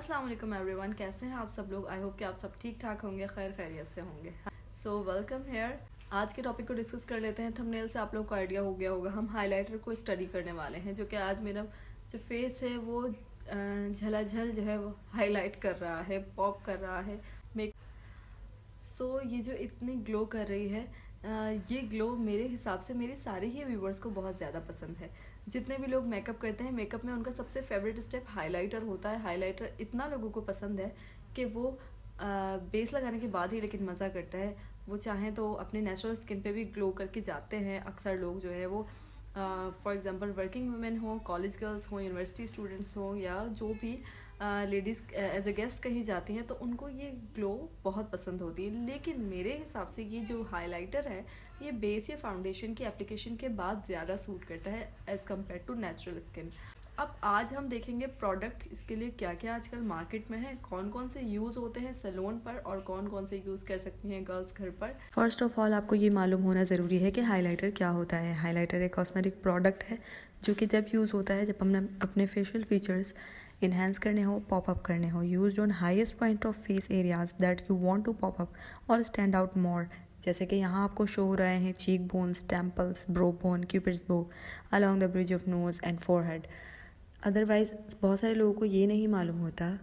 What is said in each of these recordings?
अस्सलाम वालेकुम एवरीवन, कैसे हैं आप सब लोग। आई होप कि आप सब ठीक ठाक होंगे, खैर खैरियत से होंगे। So welcome here. आज के टॉपिक को डिस्कस कर लेते हैं। थंबनेल से आप लोग को आइडिया हो गया होगा, हम हाइलाइटर को स्टडी करने वाले हैं, जो कि आज मेरा जो फेस है वो झलाझल जो है वो हाईलाइट कर रहा है, पॉप कर रहा है। ये जो इतनी ग्लो कर रही है, ये ग्लो मेरे हिसाब से मेरे सारे ही व्यूवर्स को बहुत ज़्यादा पसंद है। जितने भी लोग मेकअप करते हैं, मेकअप में उनका सबसे फेवरेट स्टेप हाइलाइटर होता है। हाइलाइटर इतना लोगों को पसंद है कि वो बेस लगाने के बाद ही लेकिन मज़ा करता है। वो चाहें तो अपने नेचुरल स्किन पे भी ग्लो करके जाते हैं। अक्सर लोग जो है वो फॉर एग्जांपल वर्किंग वुमेन हो, कॉलेज गर्ल्स हो, यूनिवर्सिटी स्टूडेंट्स हो, या जो भी लेडीज़ एज ए गेस्ट कहीं जाती हैं, तो उनको ये ग्लो बहुत पसंद होती है। लेकिन मेरे हिसाब से ये जो हाइलाइटर है, ये बेस या फाउंडेशन की एप्लीकेशन के बाद ज़्यादा सूट करता है as compare to natural skin. अब आज हम देखेंगे प्रोडक्ट इसके लिए क्या क्या आजकल मार्केट में है, कौन कौन से यूज़ होते हैं सैलून पर और कौन कौन से यूज़ कर सकती हैं गर्ल्स घर पर। फर्स्ट ऑफ ऑल आपको ये मालूम होना ज़रूरी है कि हाइलाइटर क्या होता है। हाइलाइटर एक कॉस्मेटिक प्रोडक्ट है जो कि जब यूज़ होता है जब हमने अपने फेशियल फीचर्स इन्हेंस करने हो, पॉप अप करने हो, use on highest point of face areas that you want to pop up और स्टैंड आउट मोर। जैसे कि यहाँ आपको शो हो रहे हैं cheek bones, temples, brow bone, cupid's bow along the bridge of nose and forehead. Otherwise बहुत सारे लोगों को ये नहीं मालूम होता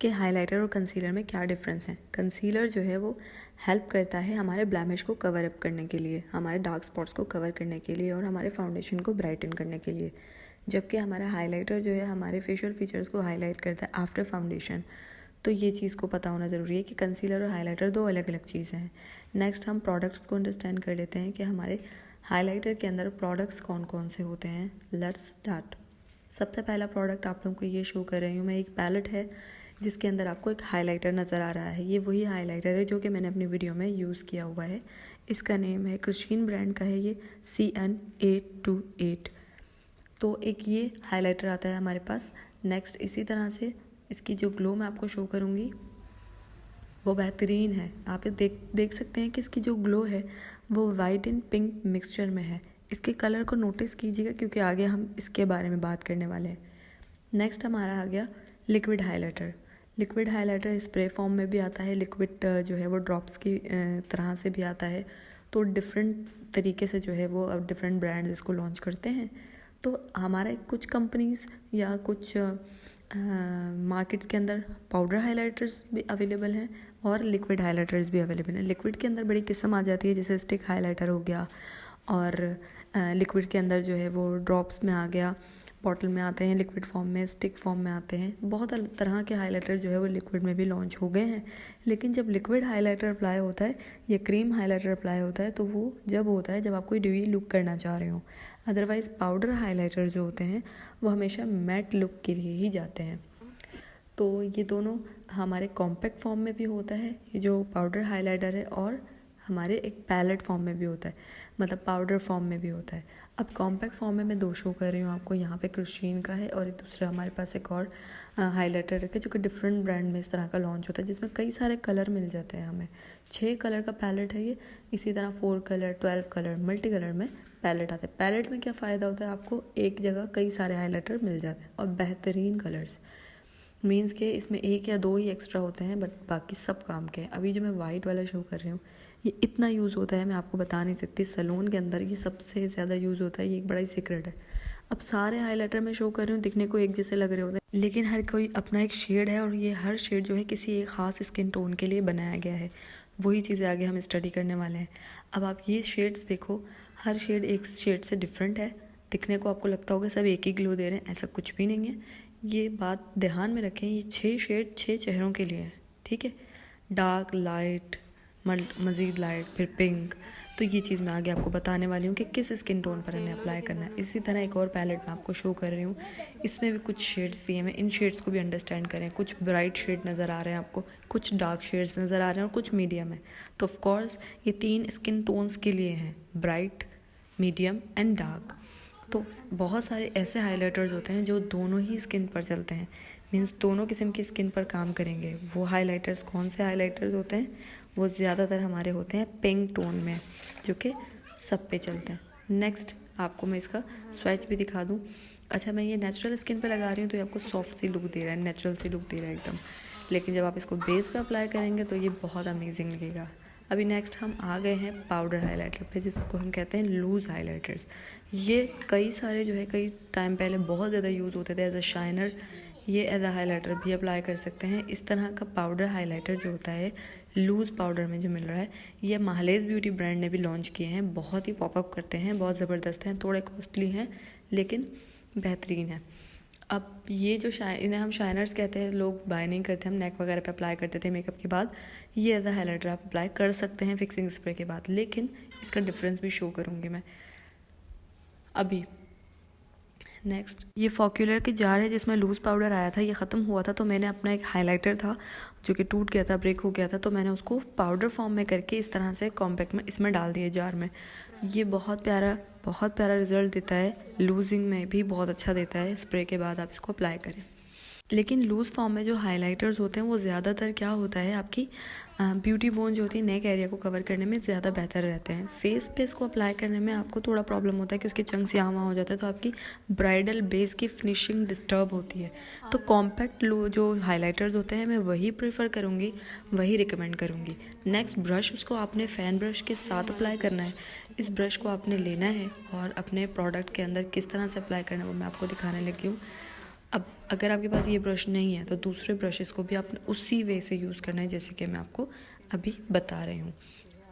कि हाइलाइटर और कंसीलर में क्या डिफरेंस है। कंसीलर जो है वो हेल्प करता है हमारे ब्लैमिश को कवर अप करने के लिए, हमारे डार्क स्पॉट्स को कवर करने के लिए और हमारे फाउंडेशन को ब्राइटन करने के लिए, जबकि हमारा हाइलाइटर जो है हमारे फेशियल फीचर्स को हाईलाइट करता है आफ्टर फाउंडेशन। तो ये चीज़ को पता होना ज़रूरी है कि कंसीलर और हाइलाइटर दो अलग अलग चीज़ें हैं। नेक्स्ट हम प्रोडक्ट्स को अंडरस्टैंड कर लेते हैं कि हमारे हाइलाइटर के अंदर प्रोडक्ट्स कौन कौन से होते हैं। Let's start. सबसे पहला प्रोडक्ट आप लोगों को ये शो कर रही हूँ मैं, एक पैलेट है जिसके अंदर आपको एक हाइलाइटर नज़र आ रहा है। ये वही हाइलाइटर है जो कि मैंने अपनी वीडियो में यूज़ किया हुआ है। इसका नेम है क्रिश्चियन ब्रांड का है, ये CN828। तो एक ये हाइलाइटर आता है हमारे पास। नेक्स्ट इसी तरह से इसकी जो ग्लो मैं आपको शो करूँगी वो बेहतरीन है। आप ये देख सकते हैं कि इसकी जो ग्लो है वो वाइट एंड पिंक मिक्सचर में है। इसके कलर को नोटिस कीजिएगा क्योंकि आगे हम इसके बारे में बात करने वाले हैं। नेक्स्ट हमारा आ गया liquid highlighter. Liquid highlighter spray form में भी आता है, लिक्विड जो है वो ड्रॉप्स की तरह से भी आता है। तो डिफरेंट तरीके से जो है वो अब डिफरेंट ब्रांड्स इसको लॉन्च करते हैं। तो हमारे कुछ कंपनीज़ या कुछ मार्केट्स के अंदर पाउडर हाइलाइटर्स भी अवेलेबल हैं और लिक्विड हाइलाइटर्स भी अवेलेबल हैं। लिक्विड के अंदर बड़ी किस्म आ जाती है, जैसे स्टिक हाइलाइटर हो गया, और लिक्विड के अंदर जो है वो ड्रॉप्स में आ गया, बॉटल में आते हैं, लिक्विड फॉर्म में, स्टिक फॉर्म में आते हैं। बहुत तरह के हाइलाइटर जो है वो लिक्विड में भी लॉन्च हो गए हैं। लेकिन जब लिक्विड हाइलाइटर अप्लाई होता है या क्रीम हाइलाइटर अप्लाई होता है तो वो जब होता है जब आप कोई ड्यूई लुक करना चाह रहे हो। अदरवाइज़ पाउडर हाइलाइटर जो होते हैं वो हमेशा मैट लुक के लिए ही जाते हैं। तो ये दोनों हमारे कॉम्पैक्ट फॉर्म में भी होता है, ये जो पाउडर हाइलाइटर है, और हमारे एक पैलेट फॉर्म में भी होता है, मतलब पाउडर फॉर्म में भी होता है। अब कॉम्पैक्ट फॉर्म में मैं दो शो कर रही हूँ आपको। यहाँ पे क्रिश्चियन का है और दूसरा हमारे पास एक और हाइलाइटर है जो कि डिफरेंट ब्रांड में इस तरह का लॉन्च होता है, जिसमें कई सारे कलर मिल जाते हैं हमें। 6 कलर का पैलेट है ये। इसी तरह 4 कलर, 12 कलर, मल्टी कलर में पैलेट आता है। पैलेट में क्या फ़ायदा होता है, आपको एक जगह कई सारे हाइलाइटर मिल जाते हैं और बेहतरीन कलर्स। मीन्स के इसमें 1 या 2 ही एक्स्ट्रा होते हैं, बट बाकी सब काम के हैं। अभी जो मैं वाइट वाला शो कर रही हूँ ये इतना यूज़ होता है मैं आपको बता नहीं सकती। सैलून के अंदर ये सबसे ज़्यादा यूज़ होता है, ये एक बड़ा ही सीक्रेट है। अब सारे हाइलाइटर मैं शो कर रही हूँ दिखने को एक जैसे लग रहे होते हैं, लेकिन हर कोई अपना एक शेड है और ये हर शेड जो है किसी एक ख़ास स्किन टोन के लिए बनाया गया है। वही चीज़ें आगे हम स्टडी करने वाले हैं। अब आप ये शेड्स देखो, हर शेड एक शेड से डिफरेंट है। दिखने को आपको लगता होगा सब एक ही ग्लो दे रहे हैं, ऐसा कुछ भी नहीं है। ये बात ध्यान में रखें, ये 6 शेड 6 चेहरों के लिए है, ठीक है। डार्क, लाइट, मज़ीद लाइट, फिर पिंक। तो ये चीज़ मैं आगे आपको बताने वाली हूँ कि किस स्किन टोन पर हमें अप्लाई करना है। इसी तरह एक और पैलेट मैं आपको शो कर रही हूँ, इसमें भी कुछ शेड्स दिए हैं। इन शेड्स को भी अंडरस्टैंड करें। कुछ ब्राइट शेड नज़र आ रहे हैं आपको, कुछ डार्क शेड्स नज़र आ रहे हैं और कुछ मीडियम है। तो ऑफ कोर्स ये 3 स्किन टोन्स के लिए हैं, ब्राइट, मीडियम एंड डार्क। तो बहुत सारे ऐसे हाइलाइटर्स होते हैं जो दोनों ही स्किन पर चलते हैं, मीन्स दोनों किस्म की स्किन पर काम करेंगे। वो हाइलाइटर्स कौन से हाइलाइटर्स होते हैं, वो ज़्यादातर हमारे होते हैं पिंक टोन में, जो कि सब पे चलते हैं। नेक्स्ट आपको मैं इसका स्वैच भी दिखा दूँ। अच्छा मैं ये नेचुरल स्किन पे लगा रही हूँ तो ये आपको सॉफ्ट सी लुक दे रहा है, नेचुरल सी लुक दे रहा है एकदम, लेकिन जब आप इसको बेस पे अप्लाई करेंगे तो ये बहुत अमेजिंग लगेगा। अभी नेक्स्ट हम आ गए हैं पाउडर हाइलाइटर पे, जिसको हम कहते हैं लूज़ हाइलाइटर्स। ये कई सारे जो है कई टाइम पहले बहुत ज़्यादा यूज़ होते थे एज अ शाइनर, ये एज अ हाइलाइटर भी अप्लाई कर सकते हैं। इस तरह का पाउडर हाइलाइटर जो होता है लूज़ पाउडर में जो मिल रहा है, ये माहलेज ब्यूटी ब्रांड ने भी लॉन्च किए हैं। बहुत ही पॉपअप करते हैं, बहुत ज़बरदस्त हैं, थोड़े कॉस्टली हैं लेकिन बेहतरीन है। अब ये जो इन्हें हम शाइनर्स कहते हैं, लोग बाय नहीं करते, हम नेक वगैरह पे अप्लाई करते थे मेकअप के बाद। ये एज अ हाइलाइटर आप अप्लाई कर सकते हैं फिक्सिंग स्प्रे के बाद, लेकिन इसका डिफरेंस भी शो करूँगी मैं अभी। नेक्स्ट ये फॉक्यूलर की जार है जिसमें लूज़ पाउडर आया था, ये ख़त्म हुआ था तो मैंने अपना एक हाइलाइटर था जो कि टूट गया था, ब्रेक हो गया था, तो मैंने उसको पाउडर फॉर्म में करके इस तरह से कॉम्पैक्ट में इसमें डाल दिया जार में। ये बहुत प्यारा रिजल्ट देता है, लूजिंग में भी बहुत अच्छा देता है। स्प्रे के बाद आप इसको अप्लाई करें। लेकिन लूज़ फॉर्म में जो हाइलाइटर्स होते हैं वो ज़्यादातर क्या होता है, आपकी ब्यूटी बोन जो होती है नेक एरिया को कवर करने में ज़्यादा बेहतर रहते हैं। फेस पे इसको अप्लाई करने में आपको थोड़ा प्रॉब्लम होता है कि उसके चंक्स यहाँ वहाँ हो जाते हैं, तो आपकी ब्राइडल बेस की फिनिशिंग डिस्टर्ब होती है। तो कॉम्पैक्ट जो हाइलाइटर्स होते हैं मैं वही प्रेफर करूँगी, वही रिकमेंड करूँगी। नेक्स्ट ब्रश, उसको आपने फ़ैन ब्रश के साथ अप्लाई करना है। इस ब्रश को आपने लेना है और अपने प्रोडक्ट के अंदर किस तरह से अप्लाई करना है वो मैं आपको दिखाने लगी हूँ। अब अगर आपके पास ये ब्रश नहीं है तो दूसरे ब्रशेस को भी आपने उसी वे से यूज़ करना है जैसे कि मैं आपको अभी बता रही हूँ।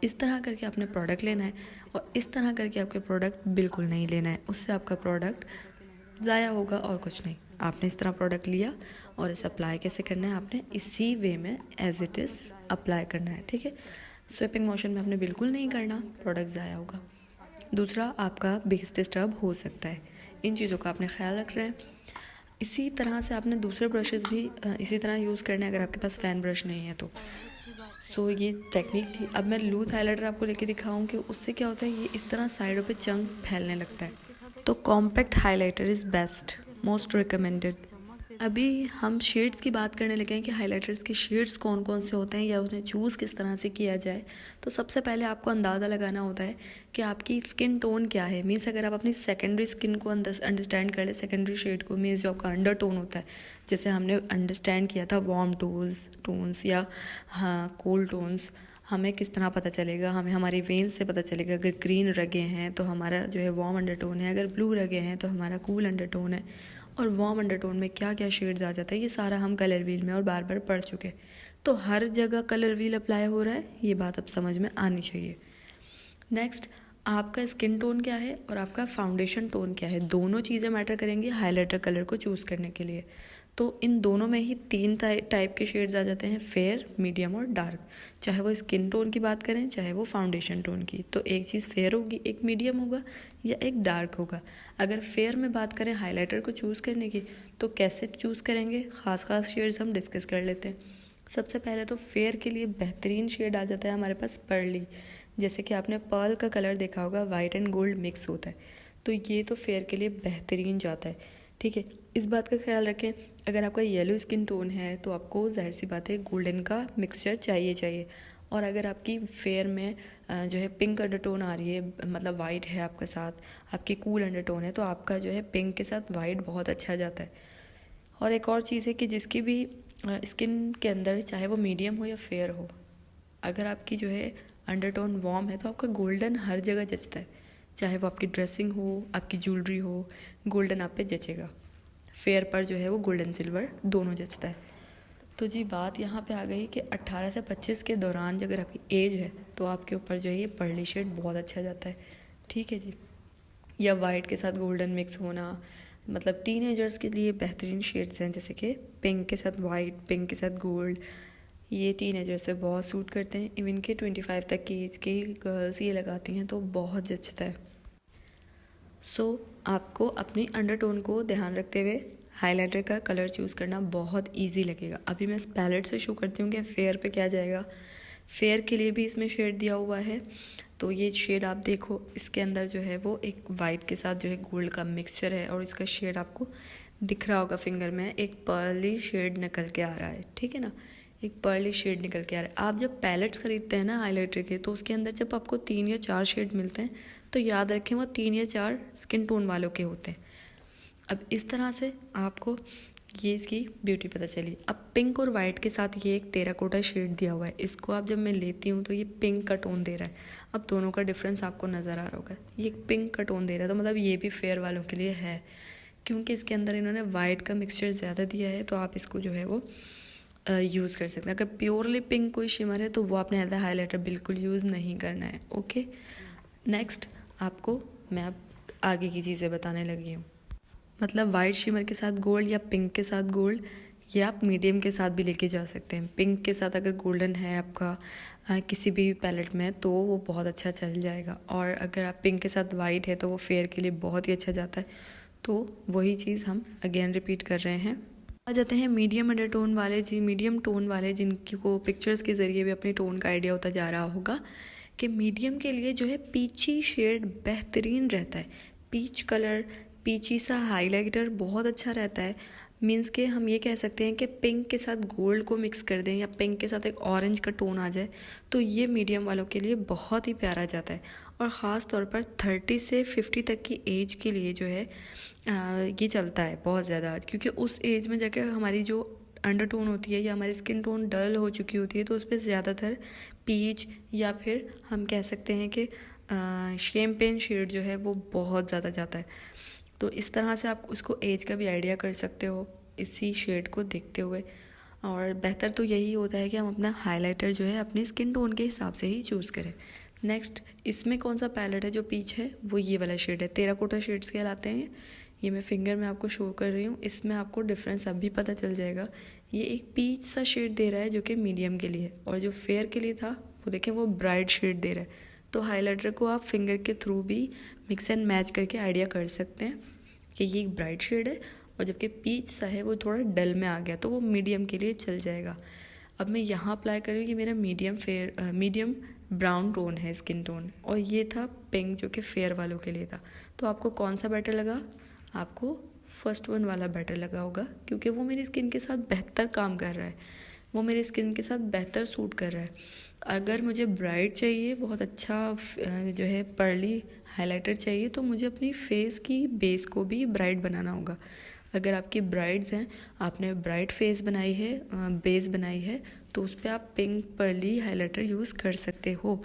इस तरह करके आपने प्रोडक्ट लेना है और इस तरह करके आपके प्रोडक्ट बिल्कुल नहीं लेना है, उससे आपका प्रोडक्ट ज़ाया होगा और कुछ नहीं। आपने इस तरह प्रोडक्ट लिया और इसे अप्लाई कैसे करना है, आपने इसी वे में एज इट इज़ अप्लाई करना है, ठीक है। स्वेपिंग मोशन में आपने बिल्कुल नहीं करना, प्रोडक्ट ज़ाया होगा। दूसरा, आपका बेस डिस्टर्ब हो सकता है, इन चीज़ों का आपने ख्याल रख रहे हैं। इसी तरह से आपने दूसरे ब्रशेस भी इसी तरह यूज़ करने हैं अगर आपके पास फ़ैन ब्रश नहीं है तो। सो ये टेक्निक थी। अब मैं लूज हाइलाइटर आपको लेके दिखाऊं कि उससे क्या होता है, ये इस तरह साइडों पे चंक फैलने लगता है। तो compact highlighter is best, most recommended. अभी हम शेड्स की बात करने लगे हैं कि हाइलाइटर्स के शेड्स कौन कौन से होते हैं या उन्हें चूज़ किस तरह से किया जाए। तो सबसे पहले आपको अंदाज़ा लगाना होता है कि आपकी स्किन टोन क्या है। मीन्स अगर आप अपनी सेकेंडरी स्किन को अंडरस्टैंड कर ले, सेकेंडरी शेड को, मीन्स जो आपका अंडर टोन होता है, जैसे हमने अंडरस्टैंड किया था वार्म टोन्स या हाँ कूल टोन्स, हमें किस तरह पता चलेगा, हमें हमारी वेन्स से पता चलेगा। अगर ग्रीन रगे हैं तो हमारा जो है वार्म अंडरटोन है, अगर ब्लू रगे हैं तो हमारा कूल अंडरटोन है। और वार्म अंडरटोन में क्या क्या शेड्स आ जाता है ये सारा हम कलर व्हील में और बार बार पढ़ चुके। तो हर जगह कलर व्हील अप्लाई हो रहा है, ये बात अब समझ में आनी चाहिए। नेक्स्ट, आपका स्किन टोन क्या है और आपका फाउंडेशन टोन क्या है, दोनों चीज़ें मैटर करेंगी हाइलाइटर कलर को चूज़ करने के लिए। तो इन दोनों में ही 3 टाइप के शेड्स आ जाते हैं, फेयर, मीडियम और डार्क। चाहे वो स्किन टोन की बात करें चाहे वो फाउंडेशन टोन की, तो एक चीज़ फेयर होगी, एक मीडियम होगा या एक डार्क होगा। अगर फेयर में बात करें हाइलाइटर को चूज़ करने की, तो कैसे चूज़ करेंगे, ख़ास शेड्स हम डिस्कस कर लेते हैं। सबसे पहले तो फेयर के लिए बेहतरीन शेड आ जाता है हमारे पास पर्ली। जैसे कि आपने पर्ल का कलर देखा होगा, वाइट एंड गोल्ड मिक्स होता है, तो ये तो फेयर के लिए बेहतरीन जाता है, ठीक है। इस बात का ख्याल रखें, अगर आपका येलो स्किन टोन है तो आपको जाहिर सी बात है गोल्डन का मिक्सचर चाहिए। और अगर आपकी फेयर में जो है पिंक अंडरटोन आ रही है, मतलब वाइट है आपके साथ, आपकी कूल अंडरटोन है, तो आपका जो है पिंक के साथ वाइट बहुत अच्छा जाता है। और एक और चीज़ है कि जिसकी भी स्किन के अंदर, चाहे वो मीडियम हो या फेयर हो, अगर आपकी जो है अंडरटोन वार्म है तो आपका गोल्डन हर जगह जचता है। चाहे वो आपकी ड्रेसिंग हो, आपकी ज्वेलरी हो, गोल्डन आप पे जचेगा। फेयर पर जो है वो गोल्डन सिल्वर दोनों जचता है। तो जी बात यहाँ पे आ गई कि 18 से 25 के दौरान अगर आपकी एज है तो आपके ऊपर जो है ये पर्ली शेड बहुत अच्छा जाता है, ठीक है जी। या वाइट के साथ गोल्डन मिक्स होना, मतलब टीनेजर्स के लिए बेहतरीन शेड्स हैं, जैसे कि पिंक के साथ वाइट, पिंक के साथ गोल्ड, ये टीनेजर्स पे बहुत सूट करते हैं। इवन के 25 तक की एज की गर्ल्स ये लगाती हैं तो बहुत जचता है। सो आपको अपनी अंडरटोन को ध्यान रखते हुए हाइलाइटर का कलर चूज़ करना बहुत इजी लगेगा। अभी मैं इस पैलेट से शो करती हूँ कि फेयर पे क्या जाएगा। फेयर के लिए भी इसमें शेड दिया हुआ है, तो ये शेड आप देखो, इसके अंदर जो है वो एक वाइट के साथ जो है गोल्ड का मिक्सचर है और इसका शेड आपको दिख रहा होगा फिंगर में, एक पर्ली शेड निकल के आ रहा है, ठीक है ना, एक पर्ली शेड निकल के आ रहा है। आप जब पैलेट्स खरीदते हैं ना हाइलाइटर के, तो उसके अंदर जब आपको 3 या 4 शेड मिलते हैं तो याद रखें वो 3 या 4 स्किन टोन वालों के होते हैं। अब इस तरह से आपको ये इसकी ब्यूटी पता चली। अब पिंक और वाइट के साथ ये एक टेराकोटा शेड दिया हुआ है, इसको आप जब मैं लेती हूँ तो ये पिंक का टोन दे रहा है। अब दोनों का डिफरेंस आपको नज़र आ रहा होगा, ये पिंक का टोन दे रहा है, तो मतलब ये भी फेयर वालों के लिए है, क्योंकि इसके अंदर इन्होंने वाइट का मिक्सचर ज़्यादा दिया है, तो आप इसको जो है वो यूज़ कर सकते हैं। अगर प्योरली पिंक कोई शिमर है तो वो आपने एज अ हाईलाइटर बिल्कुल यूज़ नहीं करना है। ओके, नेक्स्ट आपको मैं अब आगे की चीज़ें बताने लगी हूँ। मतलब वाइट शिमर के साथ गोल्ड या पिंक के साथ गोल्ड, ये आप मीडियम के साथ भी लेके जा सकते हैं। पिंक के साथ अगर गोल्डन है आपका किसी भी पैलेट में तो वो बहुत अच्छा चल जाएगा, और अगर आप पिंक के साथ वाइट है तो वो फेयर के लिए बहुत ही अच्छा जाता है। तो वही चीज़ हम अगेन रिपीट कर रहे हैं। आ जाते हैं मीडियम अंडरटोन वाले मीडियम टोन वाले जिनकी को पिक्चर्स के ज़रिए भी अपने टोन का आइडिया होता जा रहा होगा कि मीडियम के लिए जो है पीची शेड बेहतरीन रहता है। पीच कलर, पीची सा हाइलाइटर बहुत अच्छा रहता है। मीन्स के हम ये कह सकते हैं कि पिंक के साथ गोल्ड को मिक्स कर दें या पिंक के साथ एक ऑरेंज का टोन आ जाए तो ये मीडियम वालों के लिए बहुत ही प्यारा जाता है। और ख़ास तौर पर 30 से 50 तक की एज के लिए जो है ये चलता है बहुत ज़्यादा, क्योंकि उस एज में जाकर हमारी जो अंडरटोन होती है या हमारी स्किन टोन डल हो चुकी होती है, तो उस पर ज़्यादातर पीच या फिर हम कह सकते हैं कि शैम्पेन शेड जो है वो बहुत ज़्यादा जाता है। तो इस तरह से आप उसको एज का भी आइडिया कर सकते हो इसी शेड को देखते हुए। और बेहतर तो यही होता है कि हम अपना हाइलाइटर जो है अपनी स्किन टोन के हिसाब से ही चूज़ करें। नेक्स्ट, इसमें कौन सा पैलेट है जो पीच है, वो ये वाला शेड है, टेराकोटा शेड्स कहलाते हैं। ये मैं फिंगर में आपको शो कर रही हूँ, इसमें आपको डिफरेंस अभी पता चल जाएगा। ये एक पीच सा शेड दे रहा है जो कि मीडियम के लिए, और जो फेयर के लिए था वो देखें वो ब्राइट शेड दे रहा है। तो हाइलाइटर को आप फिंगर के थ्रू भी मिक्स एंड मैच करके आइडिया कर सकते हैं कि ये एक ब्राइट शेड है, और जबकि पीच सा है वो थोड़ा डल में आ गया तो वो मीडियम के लिए चल जाएगा। अब मैं यहाँ अप्लाई कर रही हूँ कि मेरा मीडियम ब्राउन टोन है स्किन टोन, और ये था पिंक जो कि फेयर वालों के लिए था। तो आपको कौन सा बेटर लगा? आपको फर्स्ट वन वाला बेटर लगा होगा, क्योंकि वो मेरी स्किन के साथ बेहतर काम कर रहा है, वो मेरी स्किन के साथ बेहतर सूट कर रहा है। अगर मुझे ब्राइट चाहिए, बहुत अच्छा जो है पर्ली हाइलाइटर चाहिए, तो मुझे अपनी फेस की बेस को भी ब्राइट बनाना होगा। अगर आपकी ब्राइड्स हैं, आपने ब्राइट फेस बनाई है, बेस बनाई है, तो उस पर आप पिंक पर्ली हाइलाइटर यूज़ कर सकते हो।